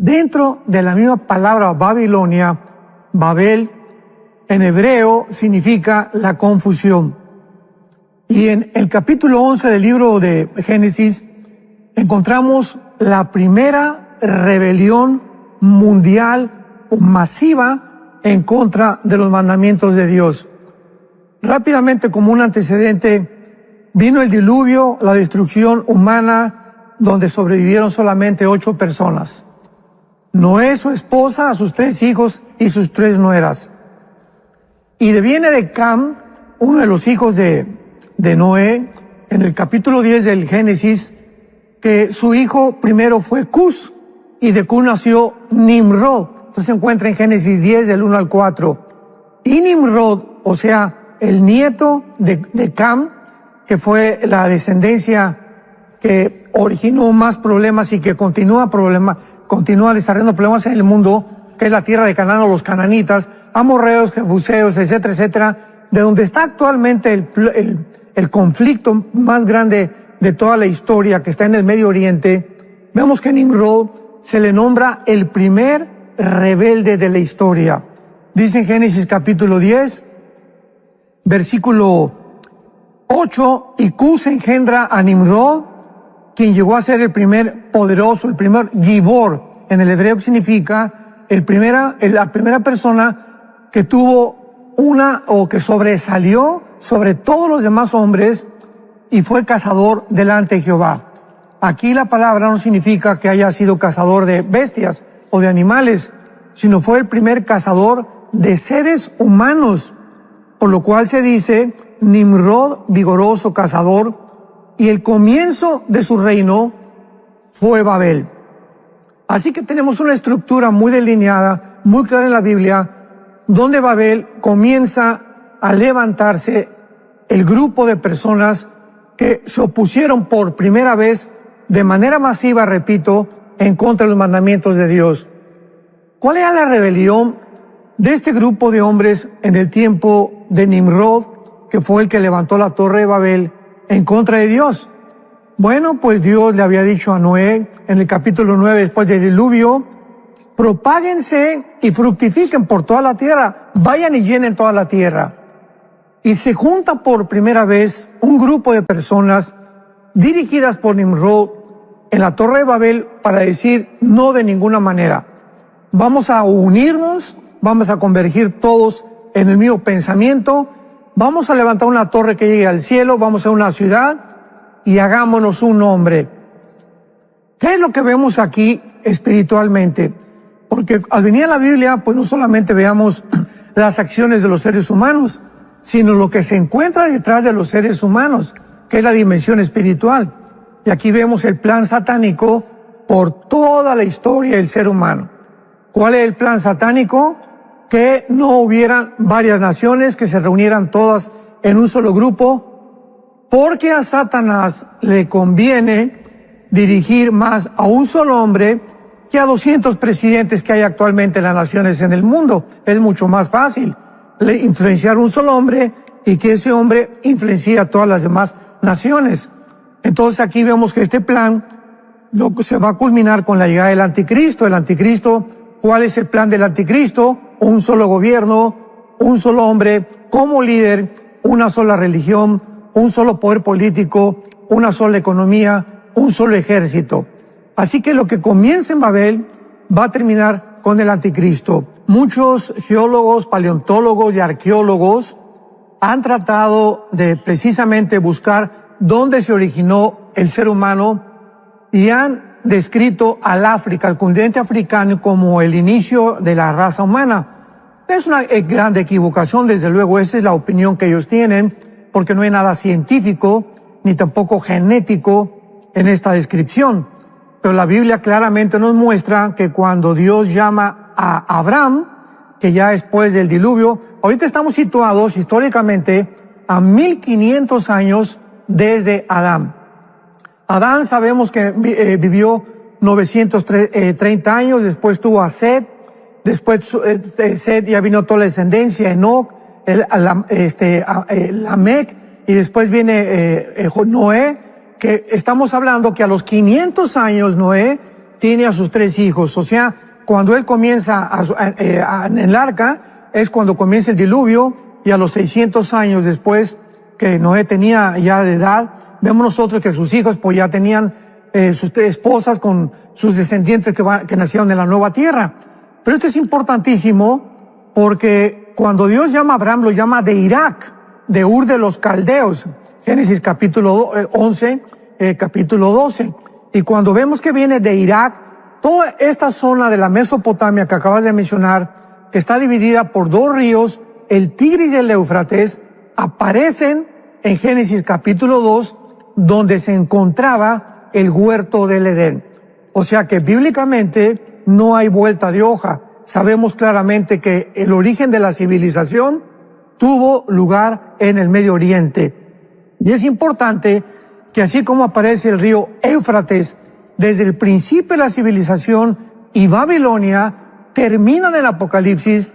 dentro de la misma palabra Babilonia, Babel, en hebreo significa la confusión. Y en el capítulo 11 del libro de Génesis encontramos la primera rebelión mundial o masiva en contra de los mandamientos de Dios. Rápidamente, como un antecedente, vino el diluvio, la destrucción humana, donde sobrevivieron solamente 8 personas. Noé, su esposa, a sus 3 hijos y sus 3 nueras. Y viene de Cam, uno de los hijos de Noé, en el capítulo 10 del Génesis, que su hijo primero fue Cus, y de Cus nació Nimrod. Entonces se encuentra en Génesis 10, del 1 al 4. Y Nimrod, o sea, el nieto de Cam, que fue la descendencia que originó más problemas y que continúa desarrollando problemas en el mundo, que es la tierra de Canaán o los cananitas, amorreos, jebuseos, etcétera, etcétera, de donde está actualmente el conflicto más grande de toda la historia, que está en el Medio Oriente. Vemos que Nimrod se le nombra el primer rebelde de la historia. Dice en Génesis capítulo 10, versículo 8, y Cus engendra a Nimrod, quien llegó a ser el primer poderoso, el primer Gibor. En el hebreo significa la primera persona que tuvo que sobresalió sobre todos los demás hombres y fue cazador delante de Jehová. Aquí la palabra no significa que haya sido cazador de bestias o de animales, sino fue el primer cazador de seres humanos, por lo cual se dice Nimrod, vigoroso cazador, y el comienzo de su reino fue Babel. Así que tenemos una estructura muy delineada, muy clara en la Biblia, donde Babel comienza a levantarse el grupo de personas que se opusieron por primera vez de manera masiva, repito, en contra de los mandamientos de Dios. ¿Cuál era la rebelión de este grupo de hombres en el tiempo de Nimrod, que fue el que levantó la torre de Babel en contra de Dios? Bueno, pues Dios le había dicho a Noé en el capítulo 9 después del diluvio: propáguense y fructifiquen por toda la tierra, vayan y llenen toda la tierra. Y se junta por primera vez un grupo de personas dirigidas por Nimrod en la torre de Babel para decir: no, de ninguna manera. Vamos a unirnos, vamos a convergir todos en el mismo pensamiento, vamos a levantar una torre que llegue al cielo, vamos a una ciudad y hagámonos un nombre. ¿Qué es lo que vemos aquí espiritualmente? Porque al venir a la Biblia, pues no solamente veamos las acciones de los seres humanos, sino lo que se encuentra detrás de los seres humanos, que es la dimensión espiritual. Y aquí vemos el plan satánico por toda la historia del ser humano. ¿Cuál es el plan satánico? Que no hubieran varias naciones, que se reunieran todas en un solo grupo, porque a Satanás le conviene dirigir más a un solo hombre que a 200 presidentes que hay actualmente en las naciones en el mundo. Es mucho más fácil influenciar un solo hombre y que ese hombre influencie a todas las demás naciones. Entonces aquí vemos que este plan se va a culminar con la llegada del anticristo. El anticristo, ¿cuál es el plan del anticristo? Un solo gobierno, un solo hombre como líder, una sola religión, un solo poder político, una sola economía, un solo ejército. Así que lo que comienza en Babel va a terminar con el anticristo. Muchos geólogos, paleontólogos y arqueólogos han tratado de precisamente buscar dónde se originó el ser humano y han descrito al África, al continente africano, como el inicio de la raza humana. Es una gran equivocación, desde luego. Esa es la opinión que ellos tienen, porque no hay nada científico ni tampoco genético en esta descripción. Pero la Biblia claramente nos muestra que cuando Dios llama a Abraham, que ya después del diluvio, ahorita estamos situados históricamente a 1500 años desde Adán. Adán sabemos que vivió 930 años, después tuvo a Set, después Set ya vino toda la descendencia, Enoc, Lamec, y después viene Noé, que estamos hablando que a los 500 años Noé tiene a sus 3 hijos. O sea, cuando él comienza en el arca, es cuando comienza el diluvio, y a los 600 años después que Noé tenía ya de edad, vemos nosotros que sus hijos pues ya tenían sus 3 esposas con sus descendientes que nacieron en la nueva tierra. Pero esto es importantísimo porque cuando Dios llama a Abraham, lo llama de Irak, de Ur de los Caldeos. Génesis capítulo 11, capítulo 12. Y cuando vemos que viene de Irak, toda esta zona de la Mesopotamia que acabas de mencionar, que está dividida por 2 ríos, el Tigris y el Éufrates, aparecen en Génesis capítulo 2, donde se encontraba el huerto del Edén. O sea que bíblicamente no hay vuelta de hoja. Sabemos claramente que el origen de la civilización tuvo lugar en el Medio Oriente. Y es importante que así como aparece el río Éufrates desde el principio de la civilización y Babilonia, termina en el Apocalipsis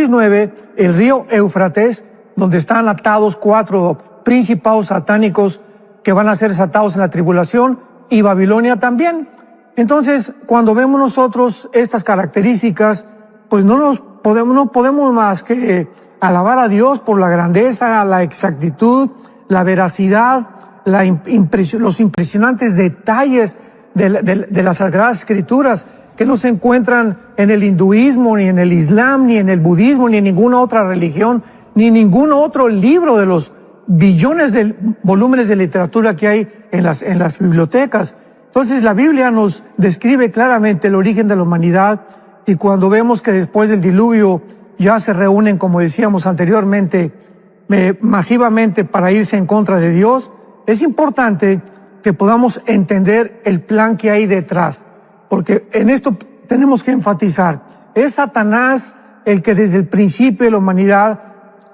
9, el río Éufrates, donde están atados 4 principados satánicos que van a ser desatados en la tribulación, y Babilonia también. Entonces, cuando vemos nosotros estas características, pues no podemos más que alabar a Dios por la grandeza, la exactitud, la veracidad, los impresionantes detalles de las Sagradas Escrituras, que no se encuentran en el hinduismo, ni en el islam, ni en el budismo, ni en ninguna otra religión, ni en ningún otro libro de los billones de volúmenes de literatura que hay en las bibliotecas. Entonces la Biblia nos describe claramente el origen de la humanidad, y cuando vemos que después del diluvio ya se reúnen, como decíamos anteriormente, masivamente para irse en contra de Dios, es importante que podamos entender el plan que hay detrás, porque en esto tenemos que enfatizar. Es Satanás el que desde el principio de la humanidad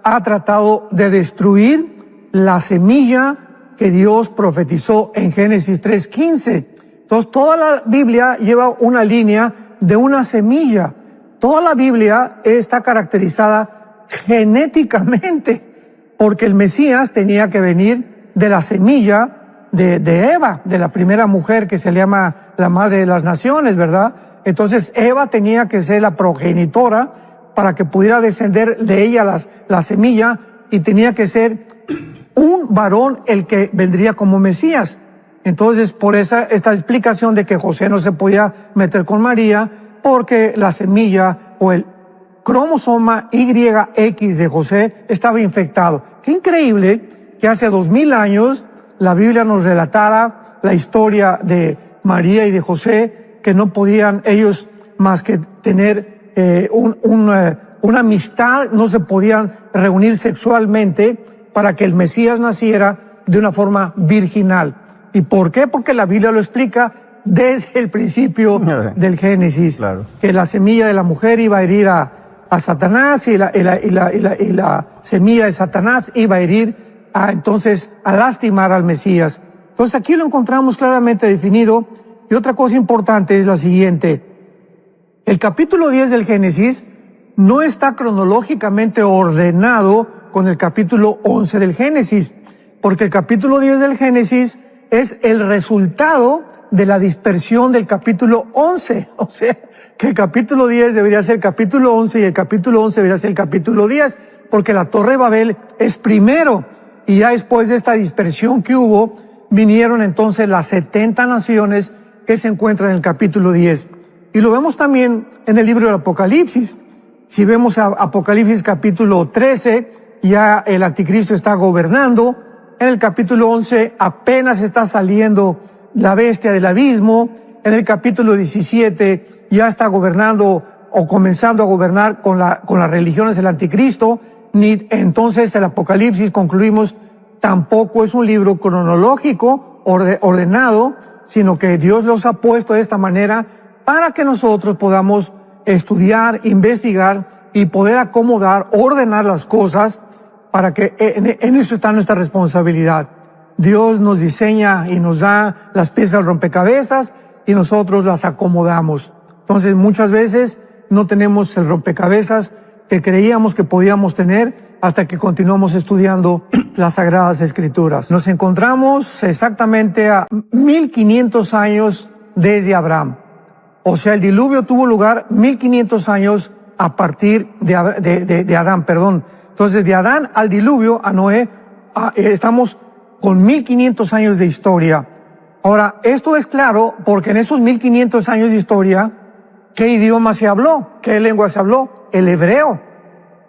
ha tratado de destruir la semilla que Dios profetizó en Génesis 3:15. Entonces, toda la Biblia lleva una línea de una semilla. Toda la Biblia está caracterizada genéticamente, porque el Mesías tenía que venir de la semilla de Eva, de la primera mujer que se le llama la madre de las naciones, ¿verdad? Entonces, Eva tenía que ser la progenitora para que pudiera descender de ella la semilla, y tenía que ser un varón el que vendría como Mesías. Entonces, por esta explicación de que José no se podía meter con María, porque la semilla o el cromosoma YX de José estaba infectado. Qué increíble que hace 2000 años la Biblia nos relatara la historia de María y de José, que no podían ellos más que tener una amistad, no se podían reunir sexualmente para que el Mesías naciera de una forma virginal. ¿Y por qué? Porque la Biblia lo explica desde el principio del Génesis, claro, que la semilla de la mujer iba a herir a Satanás, y la semilla de Satanás iba a herir entonces a lastimar al Mesías. Entonces aquí lo encontramos claramente definido. Y otra cosa importante es la siguiente: el capítulo 10 del Génesis no está cronológicamente ordenado con el capítulo 11 del Génesis, porque el capítulo 10 del Génesis es el resultado de la dispersión del capítulo 11. O sea, que el capítulo 10 debería ser el capítulo 11 y el capítulo 11 debería ser el capítulo 10, porque la Torre de Babel es primero, y ya después de esta dispersión que hubo, vinieron entonces las 70 naciones que se encuentran en el capítulo 10. Y lo vemos también en el libro del Apocalipsis. Si vemos a Apocalipsis capítulo 13, ya el anticristo está gobernando. En el capítulo 11 apenas está saliendo la bestia del abismo. En el capítulo 17 ya está gobernando o comenzando a gobernar con las religiones del anticristo. Ni entonces el Apocalipsis, concluimos, tampoco es un libro cronológico ordenado, sino que Dios los ha puesto de esta manera para que nosotros podamos estudiar, investigar y poder acomodar, ordenar las cosas, para que en eso está nuestra responsabilidad. Dios nos diseña y nos da las piezas del rompecabezas y nosotros las acomodamos. Entonces muchas veces no tenemos el rompecabezas que creíamos que podíamos tener hasta que continuamos estudiando las Sagradas Escrituras. Nos encontramos exactamente a 1500 años desde Abraham. O sea, el diluvio tuvo lugar 1500 años a partir de Adán, perdón. Entonces, de Adán al diluvio, a Noé, estamos con 1500 años de historia. Ahora, esto es claro porque en esos 1500 años de historia, ¿qué idioma se habló? ¿Qué lengua se habló? El hebreo,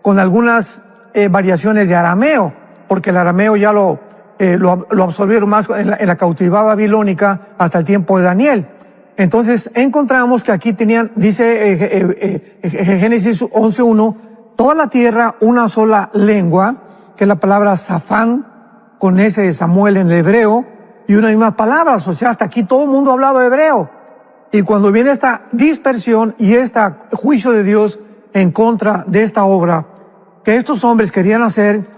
con algunas variaciones de arameo, porque el arameo ya lo absorbieron más en la cautividad babilónica hasta el tiempo de Daniel. Entonces encontramos que aquí tenían, dice Génesis 11:1, toda la tierra una sola lengua, que es la palabra Safán, con ese de Samuel en el hebreo, y una misma palabra. O sea, hasta aquí todo el mundo hablaba hebreo. Y cuando viene esta dispersión y este juicio de Dios en contra de esta obra que estos hombres querían hacer,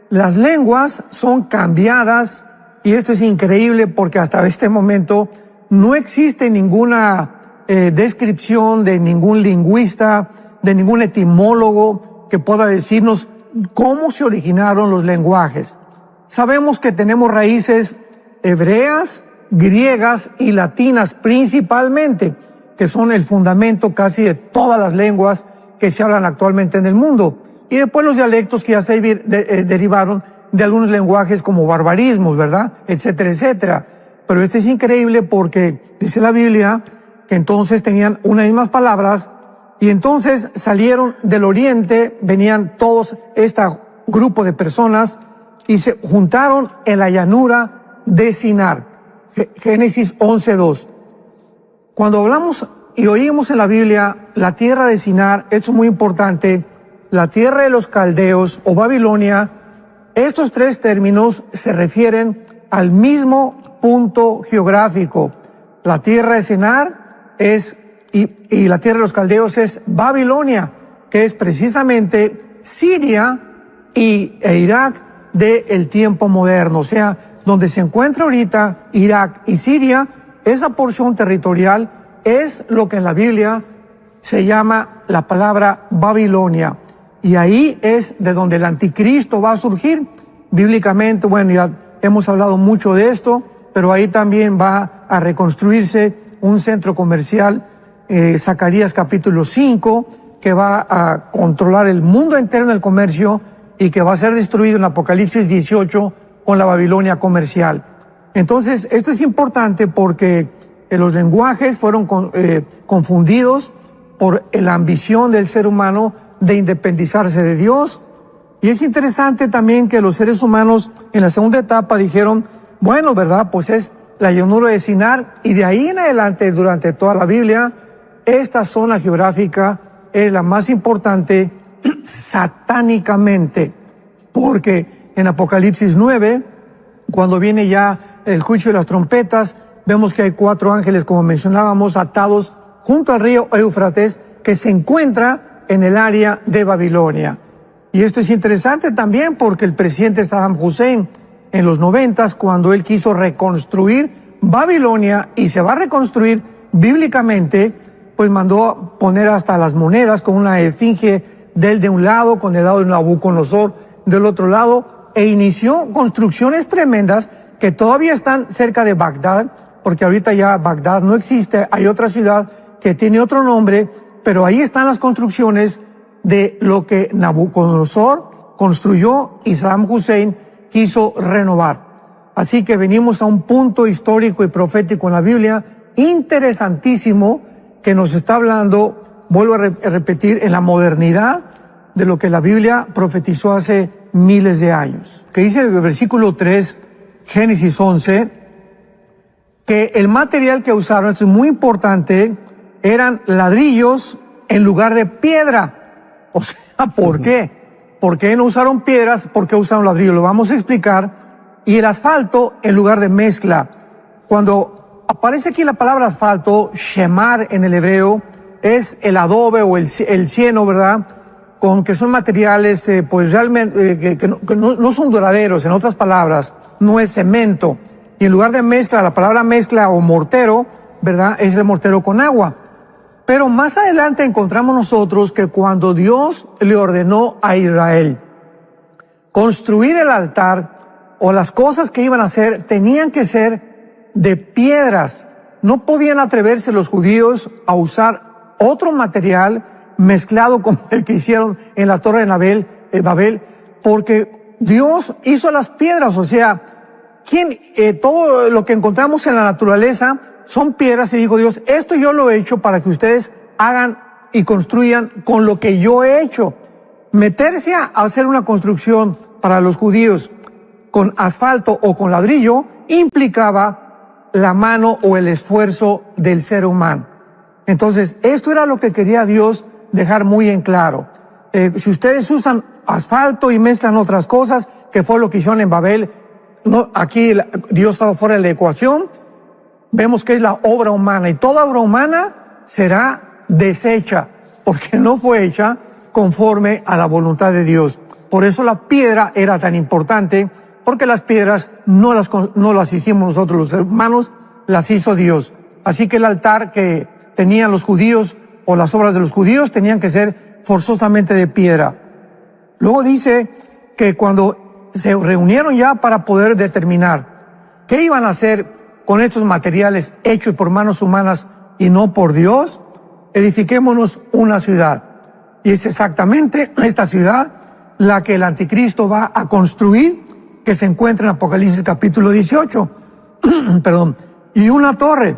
las lenguas son cambiadas, y esto es increíble porque hasta este momento no existe ninguna descripción de ningún lingüista, de ningún etimólogo que pueda decirnos cómo se originaron los lenguajes. Sabemos que tenemos raíces hebreas, griegas y latinas principalmente, que son el fundamento casi de todas las lenguas que se hablan actualmente en el mundo. Y después los dialectos que ya se derivaron de algunos lenguajes como barbarismos, ¿verdad? Etcétera, etcétera. Pero este es increíble porque dice la Biblia que entonces tenían unas mismas palabras, y entonces salieron del oriente, venían todos este grupo de personas y se juntaron en la llanura de Sinar. Génesis 11:2. Cuando hablamos y oímos en la Biblia la tierra de Sinar, esto es muy importante, la tierra de los caldeos o Babilonia, estos tres términos se refieren al mismo punto geográfico. La tierra de Sinar es, y la tierra de los caldeos es Babilonia, que es precisamente Siria e Irak del tiempo moderno. O sea, donde se encuentra ahorita Irak y Siria, esa porción territorial es lo que en la Biblia se llama la palabra Babilonia. Y ahí es de donde el anticristo va a surgir bíblicamente. Bueno, ya hemos hablado mucho de esto, pero ahí también va a reconstruirse un centro comercial, Zacarías capítulo 5, que va a controlar el mundo entero en el comercio y que va a ser destruido en Apocalipsis 18 con la Babilonia comercial. Entonces, esto es importante porque los lenguajes fueron confundidos por la ambición del ser humano de independizarse de Dios. Y es interesante también que los seres humanos en la segunda etapa dijeron, bueno, ¿verdad? Pues es la llanura de Sinar, y de ahí en adelante, durante toda la Biblia, esta zona geográfica es la más importante satánicamente, porque en Apocalipsis 9, cuando viene ya el juicio de las trompetas, vemos que hay 4 ángeles, como mencionábamos, atados junto al río Éufrates, que se encuentra en el área de Babilonia. Y esto es interesante también porque el presidente Saddam Hussein, en los 90, cuando él quiso reconstruir Babilonia, y se va a reconstruir bíblicamente, pues mandó poner hasta las monedas con una esfinge de él de un lado, con el lado de Nabucodonosor del otro lado, e inició construcciones tremendas que todavía están cerca de Bagdad, porque ahorita ya Bagdad no existe, hay otra ciudad que tiene otro nombre, pero ahí están las construcciones de lo que Nabucodonosor construyó y Saddam Hussein quiso renovar. Así que venimos a un punto histórico y profético en la Biblia interesantísimo que nos está hablando, vuelvo a repetir, en la modernidad de lo que la Biblia profetizó hace miles de años. Que dice en el versículo 3, Génesis 11, que el material que usaron, esto es muy importante, eran ladrillos en lugar de piedra. O sea, ¿por qué? ¿Por qué no usaron piedras? ¿Por qué usaron ladrillos? Lo vamos a explicar. Y el asfalto en lugar de mezcla. Cuando aparece aquí la palabra asfalto, shemar en el hebreo, es el adobe o el cieno, ¿verdad? Con que son materiales, pues realmente, que no son duraderos, en otras palabras, no es cemento. Y en lugar de mezcla, la palabra mezcla o mortero, ¿verdad? Es el mortero con agua. Pero más adelante encontramos nosotros que cuando Dios le ordenó a Israel construir el altar o las cosas que iban a hacer tenían que ser de piedras no podían atreverse los judíos a usar otro material mezclado como el que hicieron en la Torre de Babel, porque Dios hizo las piedras, o sea, todo lo que encontramos en la naturaleza son piedras, y dijo Dios, esto yo lo he hecho para que ustedes hagan y construyan con lo que yo he hecho. Meterse a hacer una construcción para los judíos con asfalto o con ladrillo implicaba la mano o el esfuerzo del ser humano. Entonces, esto era lo que quería Dios dejar muy en claro. Si ustedes usan asfalto y mezclan otras cosas, que fue lo que hicieron en Babel, no, aquí Dios estaba fuera de la ecuación. Vemos que es la obra humana, y toda obra humana será deshecha, porque no fue hecha conforme a la voluntad de Dios. Por eso la piedra era tan importante, porque las piedras no las hicimos nosotros los humanos, las hizo Dios. Así que el altar que tenían los judíos, o las obras de los judíos, tenían que ser forzosamente de piedra. Luego dice que cuando se reunieron ya para poder determinar qué iban a hacer con estos materiales hechos por manos humanas y no por Dios, edifiquémonos una ciudad. Y es exactamente esta ciudad la que el anticristo va a construir, que se encuentra en Apocalipsis capítulo 18. Perdón. Y una torre.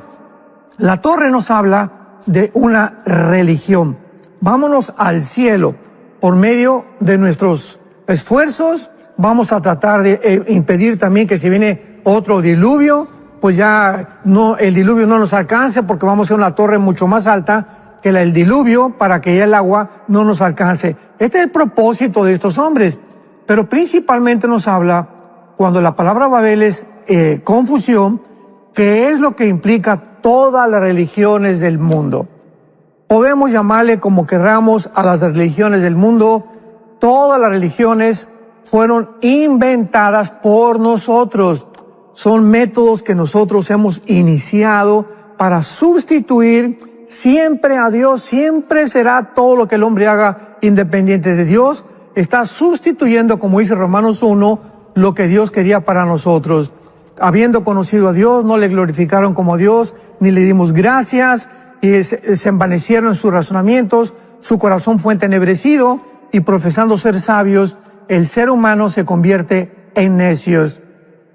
La torre nos habla de una religión. Vámonos al cielo. Por medio de nuestros esfuerzos, vamos a tratar de impedir también que si viene otro diluvio, pues ya no, el diluvio no nos alcance, porque vamos a hacer una torre mucho más alta que el diluvio, para que ya el agua no nos alcance. Este es el propósito de estos hombres. Pero principalmente nos habla, cuando la palabra Babel es confusión, que es lo que implica todas las religiones del mundo. Podemos llamarle como querramos a las religiones del mundo. Todas las religiones fueron inventadas por nosotros. Son métodos que nosotros hemos iniciado para sustituir siempre a Dios. Siempre será todo lo que el hombre haga independiente de Dios. Está sustituyendo, como dice Romanos 1, lo que Dios quería para nosotros. Habiendo conocido a Dios, no le glorificaron como Dios, ni le dimos gracias, y se envanecieron en sus razonamientos, su corazón fue entenebrecido, y profesando ser sabios, el ser humano se convierte en necios.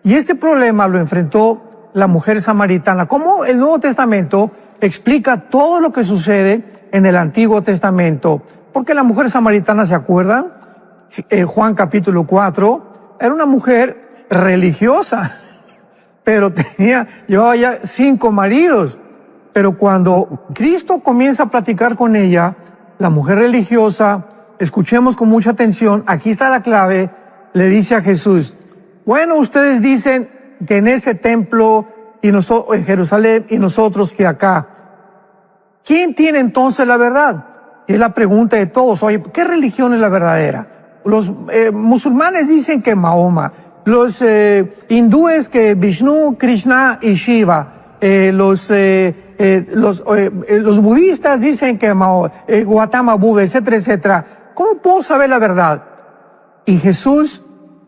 Y este problema lo enfrentó la mujer samaritana. ¿Cómo el Nuevo Testamento explica todo lo que sucede en el Antiguo Testamento? Porque la mujer samaritana, ¿se acuerdan? Juan capítulo 4, era una mujer religiosa, pero llevaba ya 5 maridos. Pero cuando Cristo comienza a platicar con ella, la mujer religiosa, escuchemos con mucha atención, aquí está la clave, le dice a Jesús, bueno, ustedes dicen que en ese templo en Jerusalén y nosotros que acá. ¿Quién tiene entonces la verdad? Y es la pregunta de todos. Oye, ¿qué religión es la verdadera? Los musulmanes dicen que Mahoma, los hindúes que Vishnu, Krishna y Shiva, los budistas dicen que Gautama Buda, etcétera, etcétera. ¿Cómo puedo saber la verdad? Y Jesús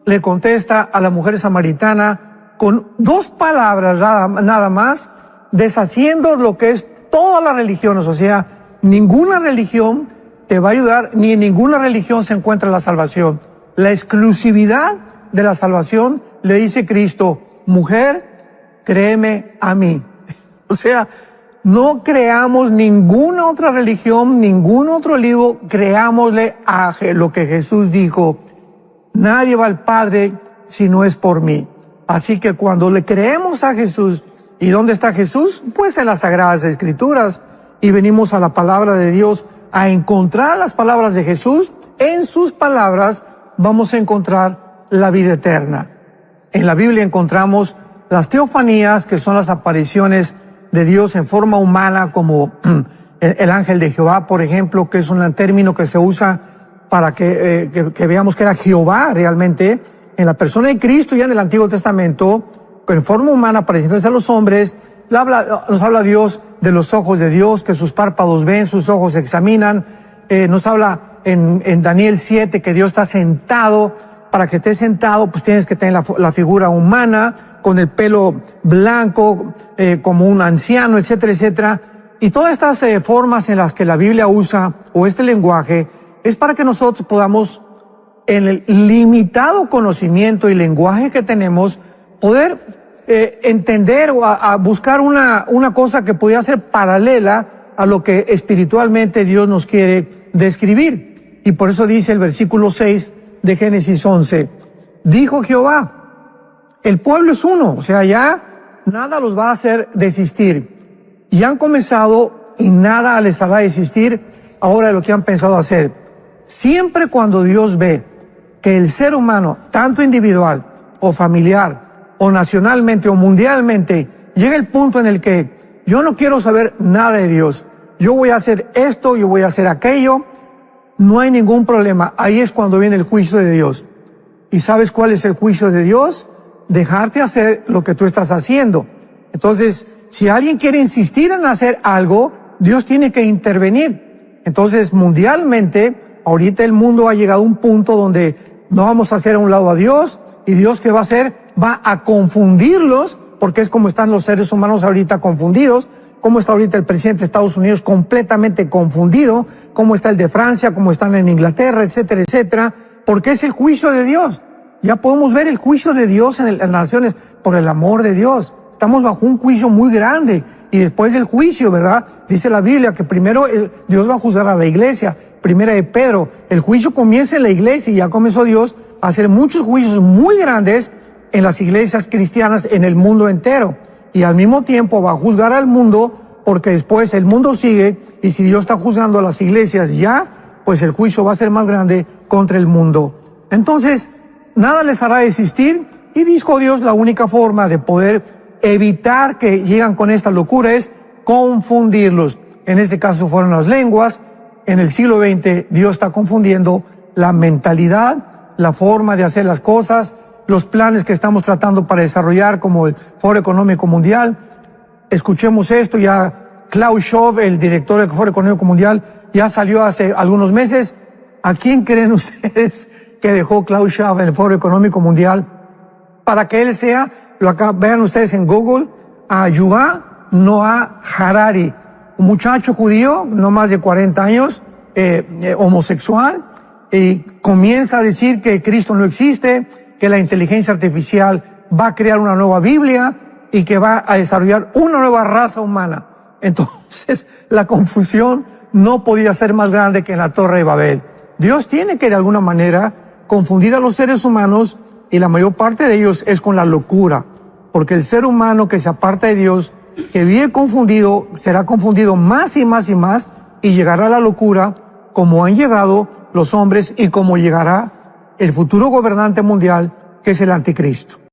le contesta a la mujer samaritana con 2 palabras nada más, deshaciendo lo que es todas las religiones. O sea, ninguna religión te va a ayudar, ni en ninguna religión se encuentra la salvación. La exclusividad de la salvación, le dice Cristo, mujer, créeme a mí. O sea, no creamos ninguna otra religión, ningún otro libro, creámosle a lo que Jesús dijo. Nadie va al Padre si no es por mí. Así que cuando le creemos a Jesús, ¿y dónde está Jesús? Pues en las Sagradas Escrituras. Y venimos a la palabra de Dios a encontrar las palabras de Jesús. En sus palabras vamos a encontrar la vida eterna. En la Biblia encontramos las teofanías, que son las apariciones de Dios en forma humana, como el ángel de Jehová, por ejemplo, que es un término que se usa para que veamos que era Jehová realmente, en la persona de Cristo ya en el Antiguo Testamento, en forma humana apareciéndose a los hombres. Nos habla Dios de los ojos de Dios, que sus párpados ven, sus ojos examinan. Nos habla en Daniel 7 que Dios está sentado para que estés sentado, pues tienes que tener la figura humana, con el pelo blanco, como un anciano, etcétera, etcétera. Y todas estas formas en las que la Biblia usa, o este lenguaje, es para que nosotros podamos, en el limitado conocimiento y lenguaje que tenemos, poder entender o a buscar una cosa que pudiera ser paralela a lo que espiritualmente Dios nos quiere describir. Y por eso dice el versículo 6 de Génesis 11, dijo Jehová, el pueblo es uno, o sea, ya nada los va a hacer desistir. Y han comenzado y nada les hará desistir ahora de lo que han pensado hacer. Siempre cuando Dios ve que el ser humano, tanto individual o familiar o nacionalmente o mundialmente, llega el punto en el que yo no quiero saber nada de Dios, yo voy a hacer esto, yo voy a hacer aquello, no hay ningún problema. Ahí es cuando viene el juicio de Dios. ¿Y sabes cuál es el juicio de Dios? Dejarte hacer lo que tú estás haciendo. Entonces, si alguien quiere insistir en hacer algo, Dios tiene que intervenir. Entonces, mundialmente, ahorita el mundo ha llegado a un punto donde no vamos a hacer a un lado a Dios, y Dios, ¿qué va a hacer? Va a confundirlos, porque es como están los seres humanos ahorita confundidos, cómo está ahorita el presidente de Estados Unidos completamente confundido, cómo está el de Francia, cómo están en Inglaterra, etcétera, etcétera, porque es el juicio de Dios. Ya podemos ver el juicio de Dios en las naciones por el amor de Dios. Estamos bajo un juicio muy grande, y después el juicio, ¿verdad? Dice la Biblia que primero Dios va a juzgar a la iglesia. Primera de Pedro, el juicio comienza en la iglesia, y ya comenzó Dios a hacer muchos juicios muy grandes en las iglesias cristianas en el mundo entero. Y al mismo tiempo va a juzgar al mundo, porque después el mundo sigue, y si Dios está juzgando a las iglesias ya, pues el juicio va a ser más grande contra el mundo. Entonces, nada les hará desistir, y dijo Dios, la única forma de poder evitar que lleguen con esta locura es confundirlos. En este caso fueron las lenguas. En el siglo XX Dios está confundiendo la mentalidad, la forma de hacer las cosas, los planes que estamos tratando para desarrollar como el Foro Económico Mundial. Escuchemos esto, ya Klaus Schwab, el director del Foro Económico Mundial, ya salió hace algunos meses. ¿A quién creen ustedes que dejó Klaus Schwab en el Foro Económico Mundial para que él sea, lo acá vean ustedes en Google, a Yuval Noah Harari, un muchacho judío, no más de 40 años, homosexual, y comienza a decir que Cristo no existe, que la inteligencia artificial va a crear una nueva Biblia y que va a desarrollar una nueva raza humana. Entonces, la confusión no podía ser más grande que en la Torre de Babel. Dios tiene que de alguna manera confundir a los seres humanos, y la mayor parte de ellos es con la locura, porque el ser humano que se aparta de Dios, que vive confundido, será confundido más y más y más, y llegará a la locura como han llegado los hombres y como llegará el futuro gobernante mundial, que es el anticristo.